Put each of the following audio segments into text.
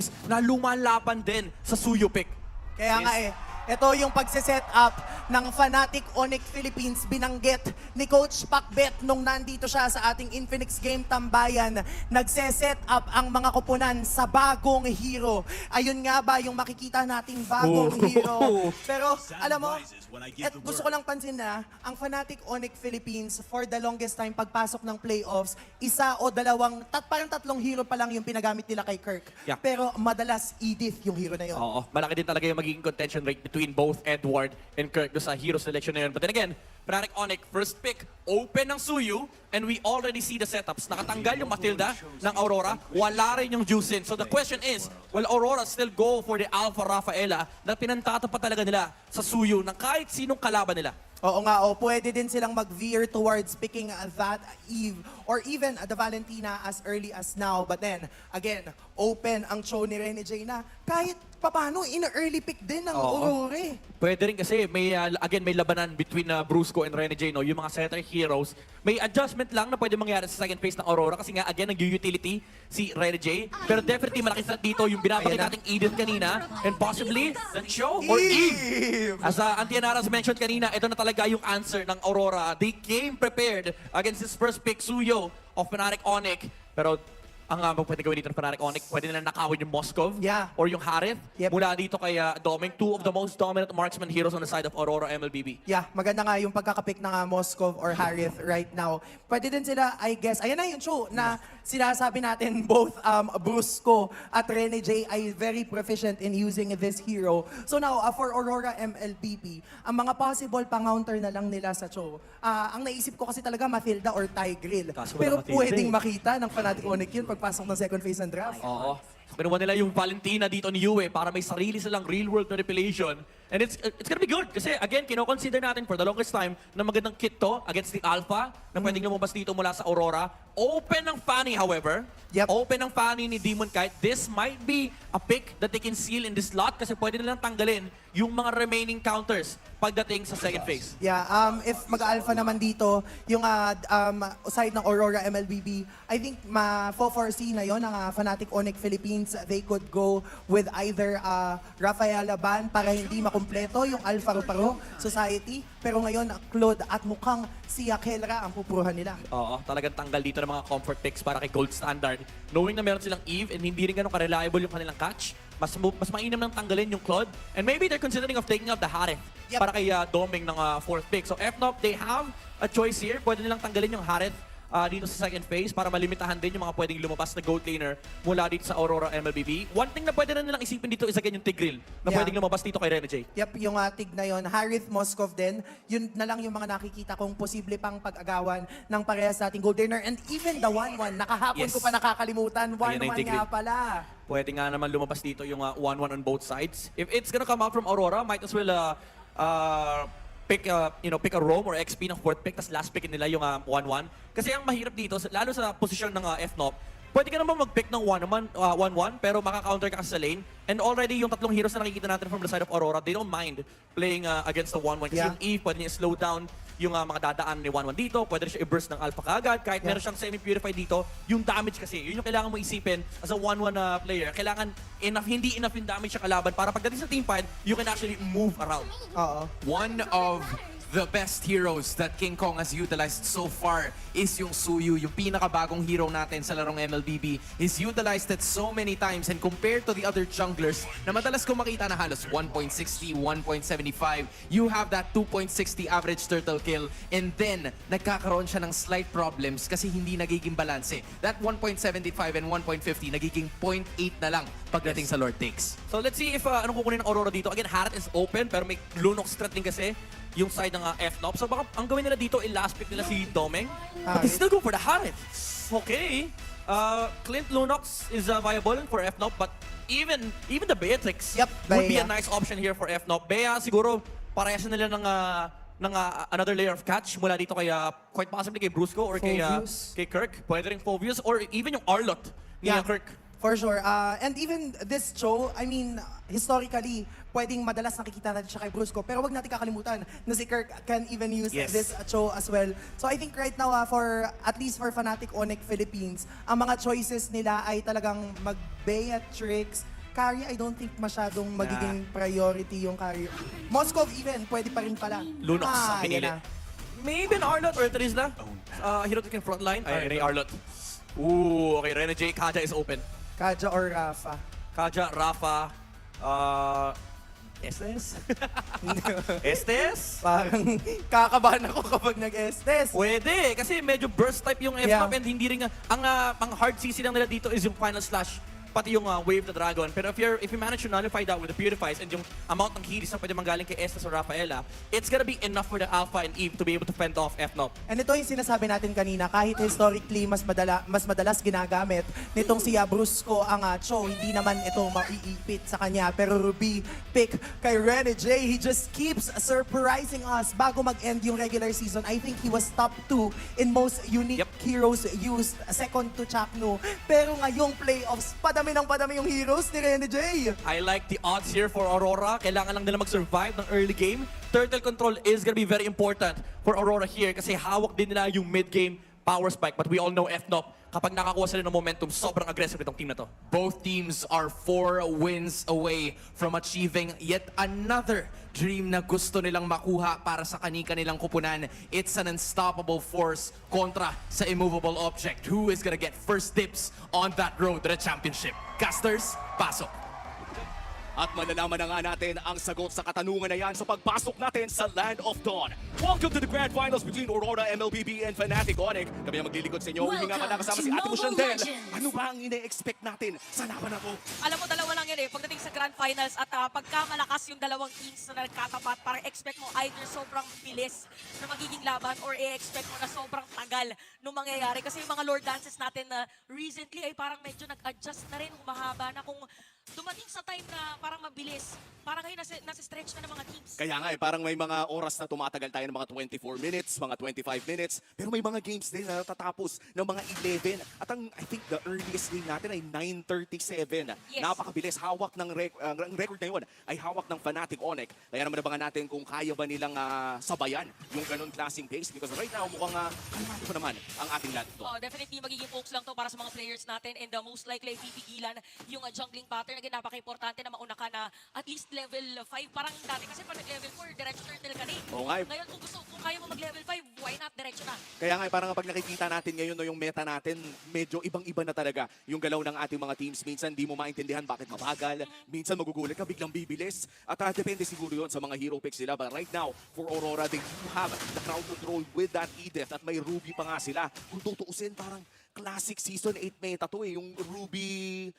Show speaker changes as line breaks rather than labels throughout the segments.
teams na lumalaban din sa Suyo pick.
Kaya nga ito yung pagsiset up ng Fnatic Onyx Philippines. Binanggit ni Coach Pacbet nung nandito siya sa ating Infinix Game Tambayan. Nagse-set up ang mga koponan sa bagong hero. Ayun nga ba yung makikita nating bagong hero. Pero alam mo, gusto ko lang pansin na ang Fnatic Onyx Philippines for the longest time pagpasok ng playoffs, isa o dalawang, parang tatlong hero pa lang yung pinagamit nila kay Kirk.
Yeah.
Pero madalas Edith yung hero na yun.
Oo, malaki din talaga yung magiging contention rate between both Edward and Kirk do sa hero selection na yun. But then again, Fnatic Onyx, first pick, open ng Suyu, and we already see the setups. Nakatanggal yung Matilda ng Aurora, wala rin yung Juicin. So the question is, will Aurora still go for the Alpha Rafaela na pinantata pa talaga nila sa Suyu ng kahit sinong kalaban nila?
Oo nga, pwede din silang mag-veer towards picking that Eve or even the Valentina as early as now. But then, again, open ang show ni Rene J na kahit papano, in-early pick din ng Aurora.
Pwede rin kasi, may, again, may labanan between Brusco and Rene J, no? Yung mga center heroes. May adjustment lang na pwede mangyari sa second phase ng Aurora kasi nga, again, nag-utility si Rene J. Pero definitely, malaki sa dito yung binabakit nating Edith kanina and possibly the show or Eve. As Antianaras mentioned kanina, ito na talaga yung answer ng Aurora. They came prepared against his first pick, Suyo of Fnatic Onyx. Pero ang pwede gawin dito ng Fnatic Onyx, pwede nila nakawin yung Moskov or yung Harith mula dito kay Doming, two of the most dominant marksman heroes on the side of Aurora MLBB.
Yeah, maganda nga yung pagkakapick ng Moskov or Harith right now. Pwede din sila, I guess, ayan na yung show na sinasabi natin both Brusco at Rene J ay very proficient in using this hero. So now, for Aurora MLBB, ang mga possible pang-counter na lang nila sa show, ang naisip ko kasi talaga Matilda or Tigreal. Pero pwedeng makita ng Fnatic Onyx yun pagpasok ng second phase ng draft.
Oo. Pinuha nila yung Valentina dito ni Yue para may sarili silang real-world manipulation. And it's gonna be good kasi again, kino-consider natin for the longest time na magandang kit to against the Alpha na pwedeng lumabas dito mula sa Aurora. Open ng Fanny, however. Open ng Fanny ni Demon Kite. This might be a pick that they can seal in this slot kasi pwede nilang tanggalin yung mga remaining counters pagdating sa second phase.
Yeah, if mag-alpha naman dito, yung side ng Aurora MLBB, I think ma-foresee na yon ng Fnatic Onyx Philippines. They could go with either Rafael Laban para hindi makumpleto yung Alpha Ruparo Society. Pero ngayon, Claude at mukhang si Kelra ang pupuruhan nila.
Oo, talagang tanggal dito ng mga comfort picks para kay Gold Standard. Knowing na meron silang Eve and hindi rin ganun ka-reliable yung kanilang catch, mas mainam nang tanggalin yung Claude. And maybe they're considering of taking up the Harith para kay Doming ng fourth pick. So FNOP, they have a choice here. Pwede nilang tanggalin yung Harith dito sa second phase para malimitahan din yung mga pwedeng lumabas na gold laner mula dito sa Aurora MLBB. One thing na pwede na nilang isipin dito is again yung Tigreal na pwedeng lumabas dito kay Rene J.
Yep, yung Tig na yon, Harith Moskov din, yun na lang yung mga nakikita kong posible pang pag-agawan ng parehas nating gold laner. And even the 1-1, nakahapon ko pa nakakalimutan, 1-1 nga pala.
Pwede nga naman lumabas dito yung 1-1 on both sides. If it's gonna come out from Aurora, might as well pick a roam or XP ng fourth pick, tas last pick nila yung 1-1. Kasi ang mahirap dito, lalo sa posisyon ng FNOP, pwede ka naman mag-pick ng 1-1 pero maka-counter ka sa lane. And already yung tatlong heroes na nakikita natin from the side of Aurora, they don't mind playing against the 1-1. Kasi yung Eve, pwede niya slow down yung mga dadaan ni 1-1 dito. Pwede siya i-burst ng Alpha kaagad. Kahit meron siyang semi-purified dito, yung damage kasi, yun yung kailangan mo isipin as a 1-1 player. Kailangan hindi enough yung damage sa kalaban para pagdating sa teamfight, you can actually move around.
One of the best heroes that King Kong has utilized so far is yung Suyu, yung pinakabagong hero natin sa larong MLBB. He's utilized it so many times and compared to the other junglers na madalas ko makita na halos 1.60, 1.75, you have that 2.60 average turtle kill and then nagkakaroon siya ng slight problems kasi hindi nagiging balanse. That 1.75 and 1.50 nagiging 0.8 na lang pagdating sa Lord Takes.
So let's see if anong kukunin ng Aurora dito. Again, Harith is open pero may Lunox threat din kasi yung side ng FNOP. So baka ang gawin nila dito, i-last pick nila si Doming. But they still go for the Harith. Okay. Clint Lunox is viable for FNOP, but even the Beatrix would be a nice option here for FNOP. Bea, siguro, parehas nila ng another layer of catch mula dito kay, quite possibly kay Brusco or kay Kirk. Pwede rin Phoveus or even yung Arlott ni Kirk.
For sure. And even this show, I mean, historically, pwedeng madalas nakikita natin siya kay Brusco. Pero wag natin kakalimutan na si Kirk can even use this show as well. So I think right now, at least for Fnatic Onyx Philippines, ang mga choices nila ay talagang mag-Beatrix, carry, I don't think masyadong magiging priority yung carry. Moskov even, pwede pa rin pala.
Lunox ang
yan
pinili.
na.
Maybe an Arlott or Trisla. Hero taking frontline. Ay, Ray Arlott. Ooh, okay. Rene J. Kaja is open.
Kaja or Rafa.
Kaja, Rafa, Estes? Estes?
Parang kakabahan ako kapag nag-Estes.
Pwede, kasi medyo burst type yung F-Map
Yeah.
and hindi rin, ang hard CC lang nila dito is yung final slash, pati yung Wave the Dragon. Pero if you manage to nullify that with the Purifies and yung amount ng heals na pwede manggaling kay Estes or Rafaela, it's gonna be enough for the Alpha and Eve to be able to fend off F-Nop.
And ito yung sinasabi natin kanina, kahit historically mas madalas ginagamit nitong si Brusco ang Cho, hindi naman ito maiipit sa kanya. Pero Ruby, pick kay Rene J, he just keeps surprising us bago mag-end yung regular season. I think he was top 2 in most unique heroes used, second to Chaknu. Pero ngayong playoffs, padami yung heroes ni Rene J.
I like the odds here for Aurora. Kailangan lang nila mag-survive ng early game. Turtle control is gonna be very important for Aurora here kasi hawak din nila yung mid-game power spike. But we all know F-Nop, kapag nakakuha sila ng momentum, sobrang aggressive itong team na to.
Both teams are 4 wins away from achieving yet another dream na gusto nilang makuha para sa kani-kanilang kupunan. It's an unstoppable force kontra sa immovable object. Who is gonna get first dips on that road to the championship? Casters, pasok!
At malalaman na nga natin ang sagot sa katanungan na yan sa pagpasok natin sa Land of Dawn. Welcome to the Grand Finals between Aurora, MLBB, and Fnatic Onyx. Kami ang maglilingkod sa inyo. Uli nga pala kasama si Ate Mo Shandel. Ano ba ang ine-expect natin sa laban na to?
Alam mo, dalawa lang yan eh. Pagdating sa Grand Finals at pagka malakas yung dalawang teams na nagkatapat, parang expect mo either sobrang bilis na magiging laban or i-expect mo na sobrang tagal nung mangyayari. Kasi yung mga Lord Dances natin na recently ay parang medyo nag-adjust na rin, humahaba na kung dumating sa time na parang mabilis. Parang ngayon nasa stretch na ng mga teams.
Kaya nga parang may mga oras na tumatagal tayo ng mga 24 minutes, mga 25 minutes. Pero may mga games din na natatapos ng mga 11. At I think the earliest game natin ay 9:37.
Yes.
Napakabilis. Hawak ng ang record na yun ay hawak ng Fnatic Onyx. Kaya naman abangan natin kung kaya ba nilang sabayan yung ganun klaseng pace. Because right now mukhang kalmado pa naman ang ating land to.
Oh, definitely magiging focus lang to para sa mga players natin and most likely ay pipigilan yung jungling pattern. Again, napaka-importante na mauna ka na at least level 5. Parang dati kasi pag nag-level 4, diretso turtle ka na eh.
Oo nga eh.
Ngayon kung kaya mo mag-level 5, why not diretso na?
Kaya nga parang pag nakikita natin ngayon no, yung meta natin, medyo ibang-iba na talaga yung galaw ng ating mga teams. Minsan di mo maintindihan bakit mabagal, minsan magugulat ka, biglang bibilis. At depende siguro yun sa mga hero picks nila. But right now, for Aurora, they do have the crowd control with that Edith at may Ruby pa nga sila. Kung tutuusin, parang classic Season 8 meta to eh, yung Ruby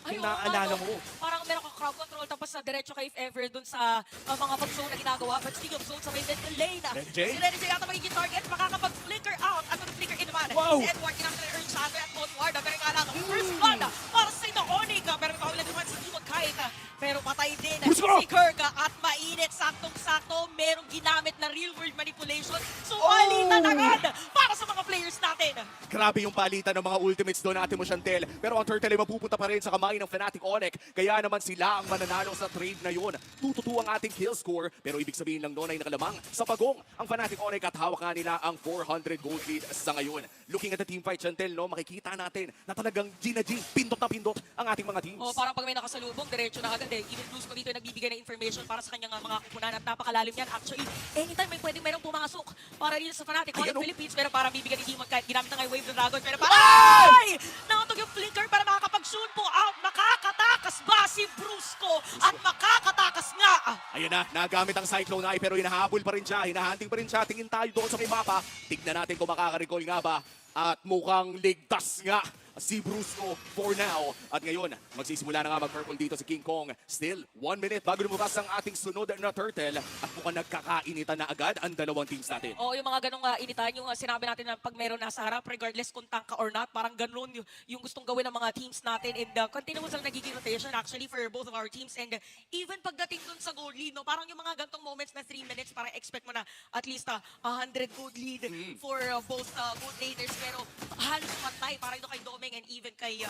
Kung naaalala mo.
Parang meron ka crowd control tapos sa diretso ka if ever dun sa mga pag-zone na ginagawa. But speaking of zone, sa may middle lane,
Rene J?
si Rene J yata magiging target, makakapag-flicker out at mag-flicker in naman.
Wow!
Si Edward, kinakita earn shadow at Onward. Pero nga lang, first blood para sa ito, Onika. Pero nakawala naman si Dimon kahit. Pero patay din si Kirk at mainit, saktong-sakto. Merong ginamit na real-world manipulation. So, palitan agad para sa mga players natin.
Grabe yung palitan ng mga ultimates doon natin mo, Chantel. Pero ang turtle ay mapupunta pa rin sa kamay ng Fnatic Onyx. Kaya naman sila ang mananalo sa trade na yun. 2-2 ang ating kill score. Pero ibig sabihin lang noon ay nakalamang sa pagong ang Fnatic Onyx at hawak nga nila ang 400 gold lead sa ngayon. Looking at the team fight, Chantel, no, makikita natin na talagang G na G, pindot na pindot ang ating mga teams.
O parang pag may nakasalubong, diretso na agad eh. Even Brusco dito nagbibigay ng information para sa kanyang mga kupunan at napakalalim yan. Actually, anytime may pwedeng merong pumasok para dito sa Fnatic Onyx Philippines, pero parang bibigyan ni Demon kahit ginamit na nga yung Wave the Dragon. Pero parang, ay! Nakatog yung flinker para makakapag-shoot po out. Makakatakas ba si Brusco? At makakatakas nga!
Ayan na, nagamit ang Cyclone Eye pero hinahabol pa rin siya, hinahunting pa rin siya. Tingin tayo doon sa may mapa. Tignan natin kung makaka-recall nga ba. At mukhang ligtas nga si Brusco for now. At ngayon, magsisimula na nga mag-purple dito si King Kong. Still, 1 minute bago lumabas ang ating sunod na turtle. At mukhang nagkakainitan na agad ang dalawang teams natin.
O yung mga ganong initan, yung sinabi natin na pag meron nasa harap, regardless kung tank ka or not, parang ganun yung gustong gawin ng mga teams natin. And continuous ang nagiging rotation actually for both of our teams. And even pagdating dun sa gold lead, no, parang yung mga gantong moments na 3 minutes, parang expect mo na at least 100 gold lead for both gold leaders. Pero halos matay, parang ito kay Dome Domeng and even kay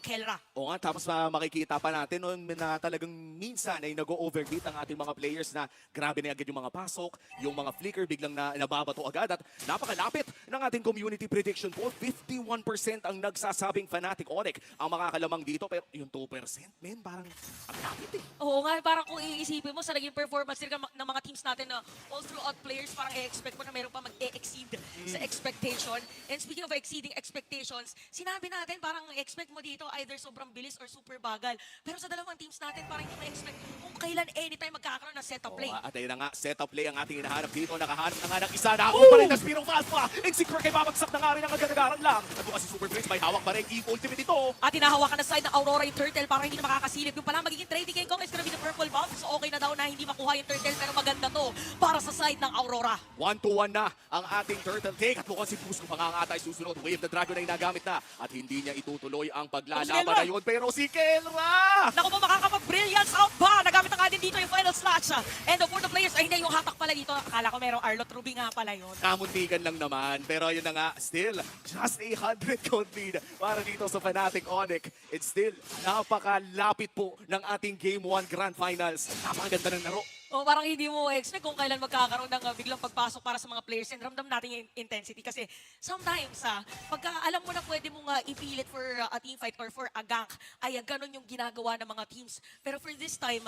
Kelra.
O nga, tapos makikita pa natin no, na talagang minsan ay nag-overbeat ang ating mga players na grabe na agad yung mga pasok, yung mga flicker biglang nababato agad at napakalapit ng ating community prediction poll. 51% ang nagsasabing Fnatic Onyx ang makakalamang dito pero yung 2%, men, parang ang lapit eh.
Oo nga, parang kung iisipin mo sa naging performance din ng mga teams natin na all throughout players, parang i-expect mo na meron pa mag-exceed sa expectation. And speaking of exceeding expectations, sinabi natin parang expect mo dito either sobrang bilis or super bagal. Pero sa dalawang teams natin, parang hindi mo expect kung kailan anytime magkakaroon ng setup play.
At ayun na nga, setup play ang ating hinahanap dito. Nakahanap na nga ng isa. Nakakuha pa rin ng Spiro Alpha. Execure kay babagsak na nga rin ang agad-agaran lang. At bukas si Super Prince, may hawak pa rin. E-ultimate ito.
At hinahawakan na side ng Aurora yung turtle para hindi na makakasilip. Yung pala magiging trading King Kong is gonna be the purple buff. So okay na daw na hindi makuha yung turtle pero maganda to para sa side ng Aurora.
1-1 na ang ating turtle take. At mukhang si Busco pa nga ata ay susunod. Wave the Dragon ay nagamit na. At hindi niya itutuloy ang paglalaban na yun. Pero si Kelra!
Naku po, makakapag-brilliance out ba? Nagamit na nga din dito yung final slash. And for the players, ay hindi yung hatak pala dito. Akala ko merong Arlot Ruby nga pala yun.
Kamuntikan lang naman. Pero yun na nga, still, just 100 gold lead para dito sa Fnatic Onyx. It's still, napakalapit po ng ating Game 1 Grand Finals. Napakaganda ng laro.
O parang hindi mo expect kung kailan magkakaroon ng biglang pagpasok para sa mga players and ramdam natin yung intensity kasi sometimes pagka alam mo na pwede mong ipilit for a team fight or for a gank ay ganun yung ginagawa ng mga teams. Pero for this time,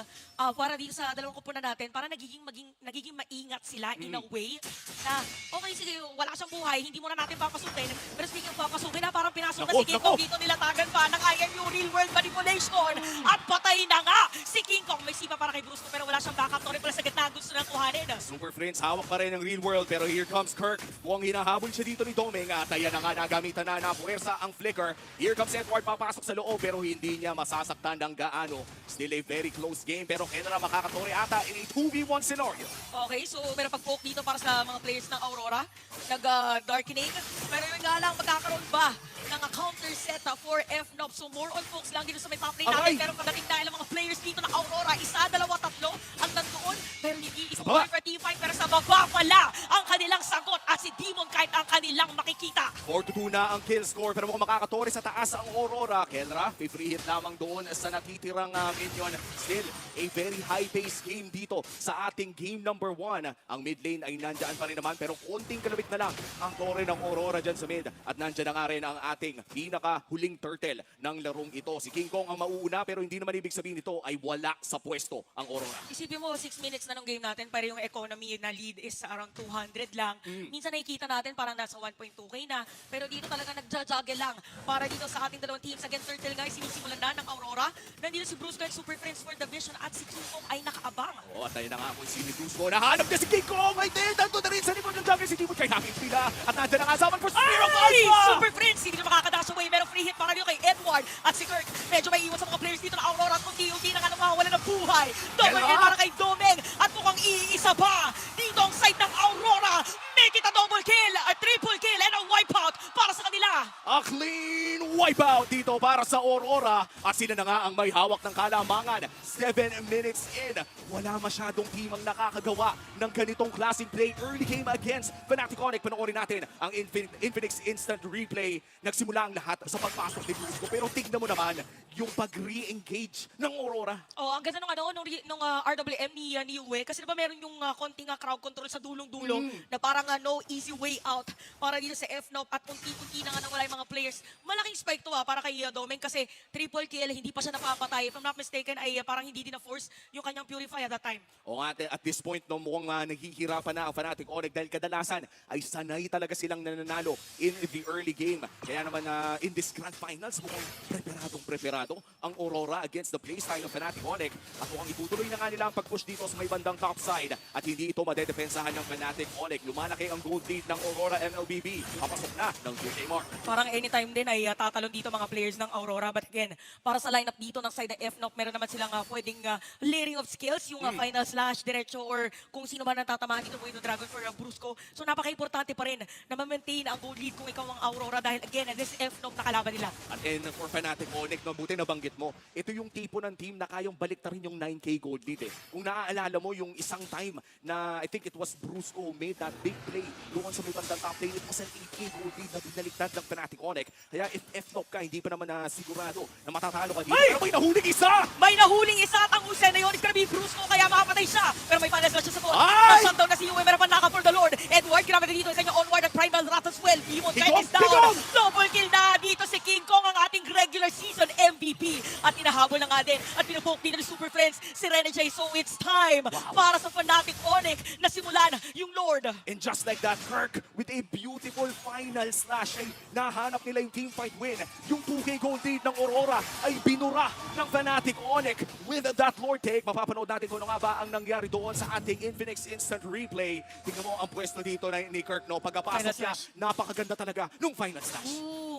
para dito sa dalawang kupunan natin, para nagiging maingat sila in a way na okay sige, wala siyang buhay, hindi mo na natin papasukin. Pero speaking of papasukin na, parang pinasok na si King Kong dito nilatagan pa ng IMU Real World Manipulation at patay na nga si King Kong. May sipa para kay Brusco pero wala siyang backup. Sorry pala sa gitna, gusto nang kuhanin.
Super Friends, hawak pa rin ang Real World. Pero here comes Kirk. Mukhang hinahabol siya dito ni Domeng. At ayan na nga, nagamitan na ng puwersa ang flicker. Here comes Edward, papasok sa loob. Pero hindi niya masasaktan ng gaano. Still a very close game. Pero Kenra makakaturi ata in a 2v1 scenario.
Okay, so meron pag-poke dito para sa mga players ng Aurora. Nag-darkening. Pero yung nga lang, magkakaroon ba ng counter set for FNOP? So more on focus lang dito sa may top lane natin.
Aray!
Pero pagdating dahil ang mga players dito ng Aurora, isa, dalawa, tatlo, ang nandoon. Pero hindi isa
baba.
for team fight. Pero sa baba pala ang kanilang sagot at si Demon kahit ang kanilang makikita.
4-2 na ang kill score. Pero mukhang makakaturi sa taas ang Aurora. Kenra, free hit lamang doon sa natitirang minion. Still, a very high-paced game dito sa ating game number 1. Ang mid lane ay nandyan pa rin naman. Pero konting kalabit na lang ang tore ng Aurora dyan sa mid. At nandyan na nga rin ang ating pinaka-huling turtle ng larong ito. Si King Kong ang mauuna pero hindi naman ibig sabihin nito ay wala sa pwesto ang Aurora.
Isipin mo, 6 minutes na ng game natin, pero yung economy na lead is around 200 lang. Minsan nakikita natin parang nasa 1.2k na, pero dito talaga nagja-juggle lang para dito sa ating dalawang teams. Again, Turtle guys, sinisimulan na ng Aurora. Nandito si Brusco and Super Friends for the vision at si King Kong ay nakaabang.
O, at ayun na nga kung si Brusco. Nahanap niya si King Kong! Ay, nandun na rin sa likod ng juggle si Timon. Kaya nakit pila. At nandyan na nga saman for Spiro
Ay!
Alpha!
Super Friends, hindi na makakadash away. Meron free hit para dito kay Edward at si Kirk. Medyo may iwan sa mga players dito na Aurora at unti-unti na nga nawawala ng buhay. Double kill para kay Domeng at mukhang iisa pa dito ang side ng Aurora. Make it a double kill, a triple kill, and a wipeout para sa kanila.
A clean wipeout dito para sa Aurora. At sila na nga ang may hawak ng kalamangan. 7 minutes in. Wala masyadong team ang nakakagawa ng ganitong klaseng play. Early game against Fnatic Onyx. Panoorin natin ang Infinix Instant Replay. Nagsimula ang lahat sa pagpasok ni Brusco. Pero tignan mo naman yung pag-re-engage ng Aurora.
Oh, ang ganda nung RWM ni Uwe kasi diba meron yung konting crowd control sa dulong-dulo na parang no easy way out para dito sa FNOP at unti-unti na nga nawala yung mga players. Malaking spike to para kay Domeng kasi triple kill, hindi pa siya napapatay. If I'm not mistaken ay parang hindi din na-force yung kanyang Purify at that time.
O nga, at this point, no, mukhang naghihirapan na ang Fnatic Onyx dahil kadalasan ay sanay talaga silang nananalo in the early game. Kaya naman in this Grand Finals, mukhang preparado ang Aurora against the playstyle ng Fnatic Onyx. At mukhang itutuloy na nga nila ang pag-push dito sa may bandang top side. At hindi ito madedepensahan ng Fnatic Onyx. Lumalaki ang gold lead ng Aurora MLBB. Papasok na ng 2K mark.
Parang anytime din ay tatalon dito mga players ng Aurora. But again, para sa lineup dito ng side ng FNOP, meron naman silang pwedeng layering of skills, yung final slash, diretso, or kung sino man ang tatamaan dito, Wave Dragon for Brusco. So napaka-importante pa rin na ma-maintain ang gold lead kung ikaw ang Aurora dahil again, this FNOP na kalaban nila.
At for Fnatic Onyx, mabuti nabanggit mo, ito yung tipo ng team na kayang baliktarin yung 9K gold lead eh. Kung naaalala mo yung isang time na I think it was Brusco who made that big play doon sa may bandang top lane, it was an 8K gold lead na binaliktad ng Fnatic Onyx. Kaya if F-Knock ka, hindi pa naman na sigurado na matatalo ka dito. Pero may nahuling isa!
May nahuling isa at ang Hussein na yun is gonna be Brusco kaya makapatay siya. Pero may panas na siya sa phone.
Ay!
Nasuntaw na si Yue, meron pa naka for the Lord. Edward, grabe na dito sa kanyang onward at Primal Rat as well. Demon
King
Knight
Kong,
is down.
King Kong!
Double kill na dito si King Kong, ang ating regular season MVP. At inahabol na nga din at pinupoke dito ni Super Friends si Rene J. So it's time para sa Fnatic Onyx na simulan yung Lord.
And just like that, Kirk, with a beautiful final slash, ay nahanap nila yung teamfight win. Yung 2K gold lead ng Aurora ay binura ng Fnatic Onyx with that Lord take. Mapapanood natin kung ano nga ba ang nangyari doon sa ating Infinix Instant Replay. Tingnan mo ang pwesto dito ni Kirk, no? Pagkapasok
Final
niya,
slash.
napakaganda talaga nung final slash.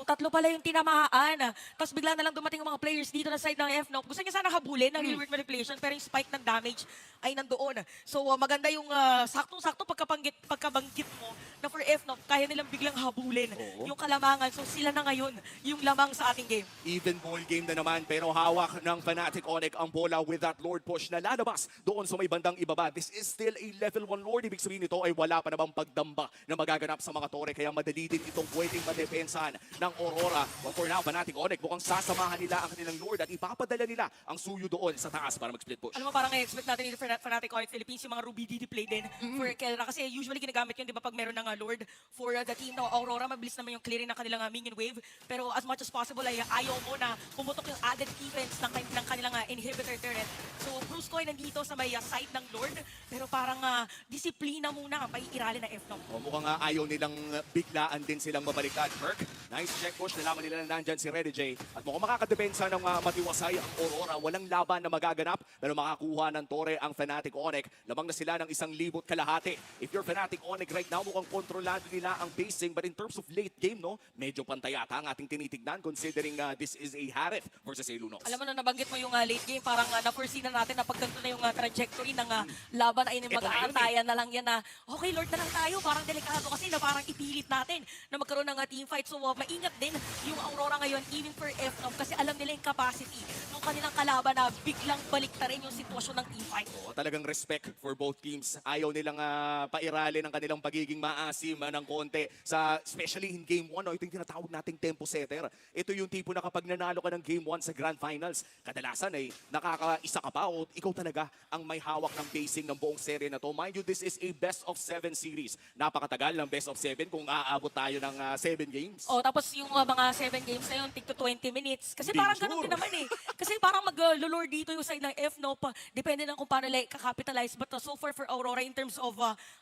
Tatlo pala yung tinamaan. Tapos bigla na lang dumating ang mga players dito na side ng F-Knock. Gusto niya sana habulin ng reward manipulation pero yung spike ng damage ay nandoon. So maganda yung saktong-sakto pagkabanggit mo na for F-Knock, kaya nilang biglang habulin yung kalamangan. So sila na ngayon yung lamang sa ating game.
Even ball game na naman pero hawak ng Fnatic Onyx ang bola with that Lord push na lalabas doon sa may bandang ibaba. This is still a level 1 Lord. Ibig sabihin nito ay wala pa namang pagdamba na magaganap sa mga tore kaya madali din itong pwedeng madepensahan ng Aurora. But for now, Fnatic Onyx mukhang sasamahan nila ang kanilang Lord at ipapadala nila ang suyo doon sa taas para mag-split push.
Alam mo, parang i-expect natin dito for Fnatic Onyx Philippines yung mga Ruby DD play din for Kelra. Kasi usually ginagamit yun, di ba, pag meron ng Lord for the team na Aurora, mabilis naman yung clearing ng kanilang minion wave. Pero as much as possible ay ayaw mo na pumutok yung added defense ng kanilang inhibitor turret. So Brusco ay nandito sa may side ng Lord, pero parang disiplina muna ang paiirali ng F-Knock.
O mukhang ayaw nilang biglaan din silang mabaliktad. Kirk, nice check push. Nalaman nila na nandyan si Rene J. At mukhang makakadepensa ng matiwasay ang Aurora. Walang laban na magaganap pero makakuha ng tore ang Fnatic Onyx. Lamang na sila ng 1,000 kalahati. If you're Fnatic Onyx right now, mukhang kontrolado nila ang pacing. But in terms of late game, no, medyo pantay ata ang ating tinitignan considering this is a Harith versus a Lunox.
Alam mo na nabanggit mo yung late game, parang na-foresee na natin na pag ganito na yung trajectory ng laban ay
Ito na yun
mag-aantayan na lang yan na okay Lord na lang tayo, parang delikado kasi na parang ipilit natin na magkaroon ng team fight. So maingat din yung Aurora ngayon even for F-Knock kasi alam nila yung capacity ng kanilang kalaban na biglang balik na rin yung sitwasyon ng team fight.
O, talagang respect for both teams. Ayaw nilang pairali ng kanilang pagiging maasim ng konti. Especially in Game 1, no, ito yung tinatawag nating tempo setter. Ito yung tipo na kapag nanalo ka ng Game 1 sa Grand Finals, kadalasan ay nakakaisa ka pa o ikaw talaga ang may hawak ng pacing ng buong serye na to. Mind you, this is a best of 7 series. Napakatagal ng best of 7 kung aabot tayo ng 7 games.
O tapos yung mga 7 games na yun, tig to 20 minutes. Kasi parang
Sure.
ganun din naman eh. Kasi parang mag-lure dito yung side ng F-Knock. Depende lang kung paano nila kakapitalize. But so far for Aurora in terms of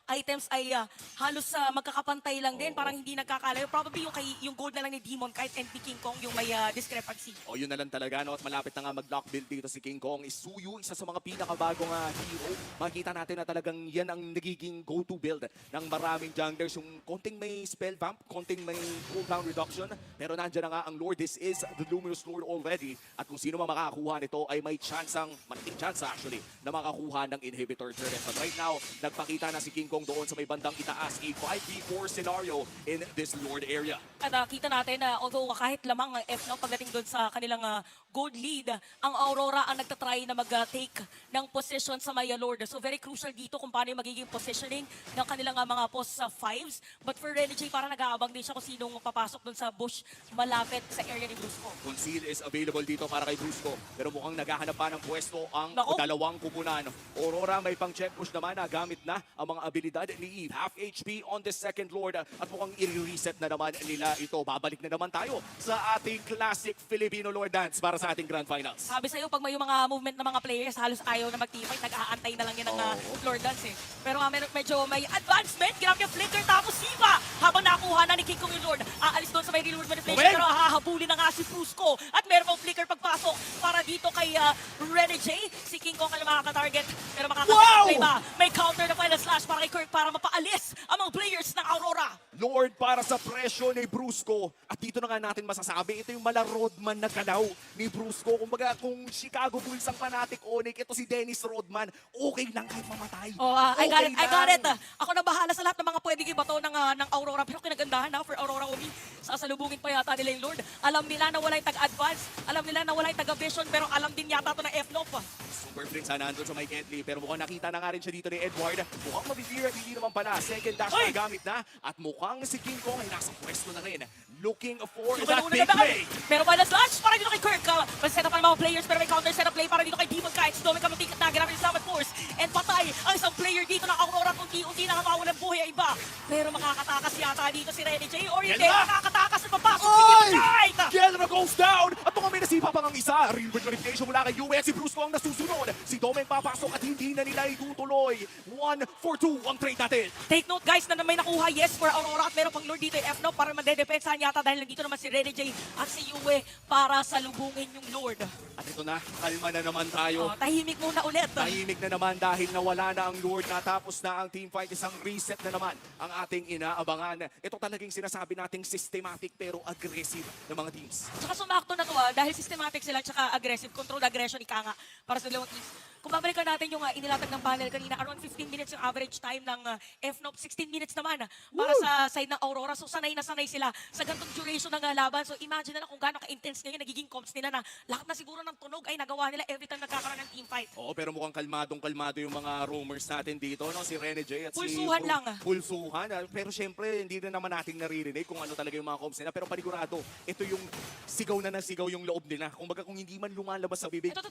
items ay halos magkakapantay lang din. Parang hindi nagkakalayo. Probably yung gold na lang ni Demon kahit and ni King Kong yung may discrepancy.
O yun na lang talaga, no? At malapit na nga mag-lock build dito si King Kong. Isuyu, isa sa mga pinakabagong hero. Makikita natin na talagang yan ang nagiging go-to build ng maraming junglers. Yung konting may spell vamp, konting may cooldown reduction. Pero nandiyan na nga ang Lord. This is the Luminous Lord already. At kung sino man makakakuha nito ay may malaking chance actually na makakuha ng inhibitor turret. But right now, nagpakita na si King Kong doon sa may bandang itaas. A 5v4 scenario in this Lord area.
At kita natin na although kahit lamang ang F-Knock pagdating doon sa kanilang gold lead, ang Aurora ang nagtatry na mag-take ng position sa Maya Lord. So very crucial dito kung paano yung magiging positioning ng kanilang mga post sa 5s. But for Rene J, parang nag-aabang din siya kung sinong papasok doon sa bush malapit sa area ni Brusco.
Conceal is available dito para kay Brusco. Pero mukhang naghahanap pa ng pwesto ang
Nako.
dalawang kupunan. Aurora may pang check push naman na gamit na ang mga abilidad ni Eve. Half HP on the second Lord. At mukhang i-reset na naman nila ito. Babalik na naman tayo sa ating classic Filipino Lord Dance para sa ating Grand Finals.
Sabi sa'yo, pag may yung mga movement ng mga players, halos ayaw na mag-teamfight, nag-aantay na lang yan ng Lord Dance eh. Pero medyo may advancement, grabe yung flicker, tapos Siva, habang nakuha na ni King Kong yung Lord, aalis doon sa may reward manipulation,
Moment!
pero hahabulin na nga si Brusco, at meron pang flicker pagpasok para dito kay Rene J. Si King Kong ang makaka-target, pero makaka-play ba? May counter na final slash para kay Kirk para mapaalis ang mga players ng Aurora.
Lord para sa presyo ni Brusco. At dito na nga natin masasabi, ito yung mala Rodman na galaw ni Brusco. Kumbaga, kung Chicago Bulls ang Fnatic Onyx, ito si Dennis Rodman, okay lang kahit mamatay.
Oh, I got it.
lang.
Ako na bahala sa lahat ng mga pwedeng ibato ng Aurora. Pero kinagandahan na for Aurora Umi. sasalubungin pa yata nila yung Lord. Alam nila na wala yung tag-advance, alam nila na wala yung taga-vision, pero alam din yata ito ng FNOP.
Super Prince sana nandun sa Mike Kentley, pero mukhang nakita na nga rin siya dito ni Edward. Mukhang mabibira, hindi naman pala. Second dash na gamit na, at mukhang si King Kong ay nasa pwesto na rin. Looking for that big play.
Pero minus launch para dito kay Kirk. Set up ang mga players, pero may counter setup play para dito kay Demon Kites. Doming kamatikat na, ginamit yung Summon Force. And patay ang isang player dito ng Aurora. Unti-unti na kawalan ng buhay ang iba. Pero makakatakas yata dito si Renny J. Or hindi,
Gelra!
makakatakas at papasok si
Oy!
Demon Kite.
Gelra goes down! At mukhang may nasipa pang ang isa. Real world verification mula kay UX. Si Bruce ang nasusunod. Si Domeng papasok at hindi na nila itutuloy. 1-4-2 ang trade natin.
Take note guys na may nakuha yes for Aurora at meron pang Lord dito yung FNOP para madedepensahan yata dahil nandito naman si Renny J at si Yue para salubungin yung Lord.
At ito na, kalma na naman tayo.
Tahimik muna ulit.
Tahimik na naman dahil nawala na ang Lord, natapos na ang team fight, isang reset na naman ang ating inaabangan. Ito talagang sinasabi nating systematic pero aggressive ng mga teams.
Tsaka sumakto na to dahil systematic sila tsaka aggressive, controlled aggression ika nga para sa dalawang teams. Kung babalikan natin yung inilatag ng panel kanina, around 15 minutes yung average time ng FNOP, 16 minutes naman para sa side ng Aurora. So sanay na sanay sila sa ganitong duration ng laban. So imagine na kung gaano ka-intense ngayon nagiging comps nila na lahat na siguro ng tunog ay nagawa nila every time nagkakaroon ng team fight.
Oo, pero mukhang kalmadong-kalmado yung mga rumors natin dito, no? Si Renny J at
Pulsuhan
si
lang.
Pulsuhan. Pero syempre, hindi na naman nating naririnig kung ano talaga yung mga comps nila. Pero panigurado, ito yung sigaw na ng sigaw yung loob nila. Kumbaga kung hindi man lumalabas sa bibig,
Ito.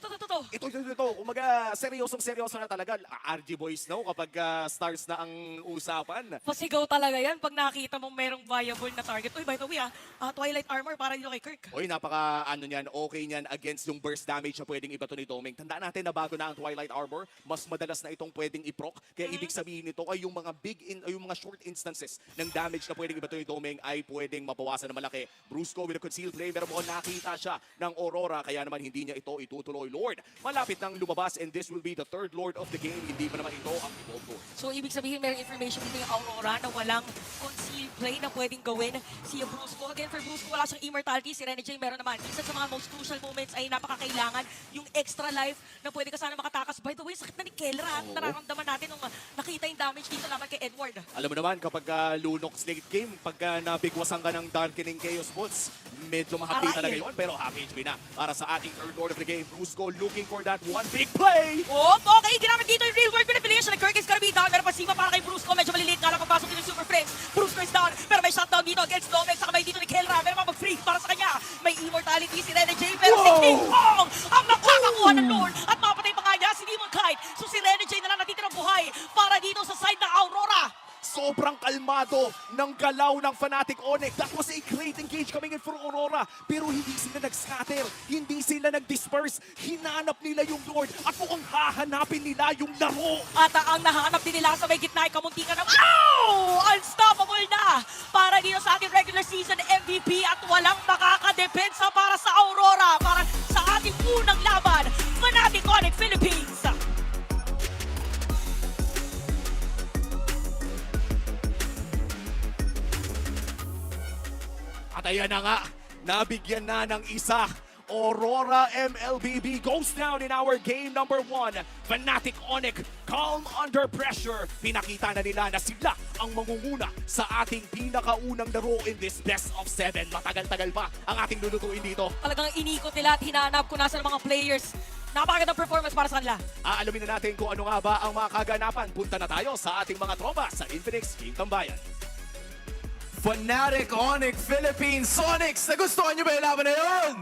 ito. Kumbaga, seryosong-seryoso na talaga. RG Boys, no? Kapag stars na ang usapan.
Pasigaw talaga yan pag nakita mong merong viable na target. Uy, by the way Twilight Armor para dito kay Kirk.
Oy, napaka okay niyan against yung burst damage na pwedeng ibato ni Domeng. Tandaan natin na bago na ang Twilight Arbor, mas madalas na itong pwedeng i-proc. Kaya ibig sabihin nito ay yung mga yung mga short instances ng damage na pwedeng ibato ni Domeng ay pwedeng mabawasan na malaki. Brusco with a concealed play, pero mukhang nakita siya ng Aurora, kaya naman hindi niya ito itutuloy. Lord, malapit nang lumabas and this will be the third Lord of the game. Hindi pa naman ito ang Evolve Lord.
So, ibig sabihin, merong information dito yung Aurora na walang concealed play na pwedeng gawin si Brusco. Again, for Brusco, wala siyang immortality. Si Renny J meron naman. Isa sa mga most crucial moments ay napakakailangan yung extra life na pwede ka sana makatakas. By the way, sakit na ni Kelra. Nararamdaman natin nung nakita yung damage dito naman kay Edward.
Alam mo naman, kapag Lunox late game, pag nabigwasan ka ng Darkening Chaos Bolts, medyo mahapdi
Aray.
talaga yun. Pero happy HP na para sa ating third Lord of the game. Brusco looking for that one big play.
Okay, ginamit dito yung real world manipulation. Kirk is gonna be down. Pero pasiba para kay Brusco. Medyo maliliit nga lang papasok dito yung Super Friends. Brusco is down. Pero may shutdown dito against Domeng. Saka may dito ni Kelra. Pero mag-freeze para sa kanya. May immortality si Renny J. Pero si King Kong ang nakakakuha ng Lord. At mapatay pa nga niya si Demon Kite. So si Renny J na lang natitirang buhay para dito sa side ng Aurora.
Sobrang kalmado ng galaw ng Fnatic Onyx. That was a great engage coming in for Aurora. Pero hindi sila nag-scatter. Hindi sila nag-disperse. Hinanap nila yung Lord. At mukhang hahanapin nila yung laro.
At ang nahanap din nila sa may gitna ay kamuntikan na unstoppable na para dito sa ating regular season MVP at walang makakadepensa para sa Aurora para sa ating unang laban, Fnatic Onyx Philippines.
At ayan na nga, nabigyan na ng isa. Aurora MLBB goes down in our game number 1. Fnatic Onyx, calm under pressure. Pinakita na nila na sila ang mangunguna sa ating pinakaunang laro in this best of 7. Matagal-tagal pa ang ating lulutuin dito.
Talagang inikot nila at hinanap kung nasa mga players. Napakagandang performance para sa kanila.
Aalamin na natin kung ano nga ba ang mga kaganapan. Punta na tayo sa ating mga tropa sa Infinix King Tambayan.
Fnatic Onyx Philippines Sonics! Nagustuhan niyo ba yung laban na yun?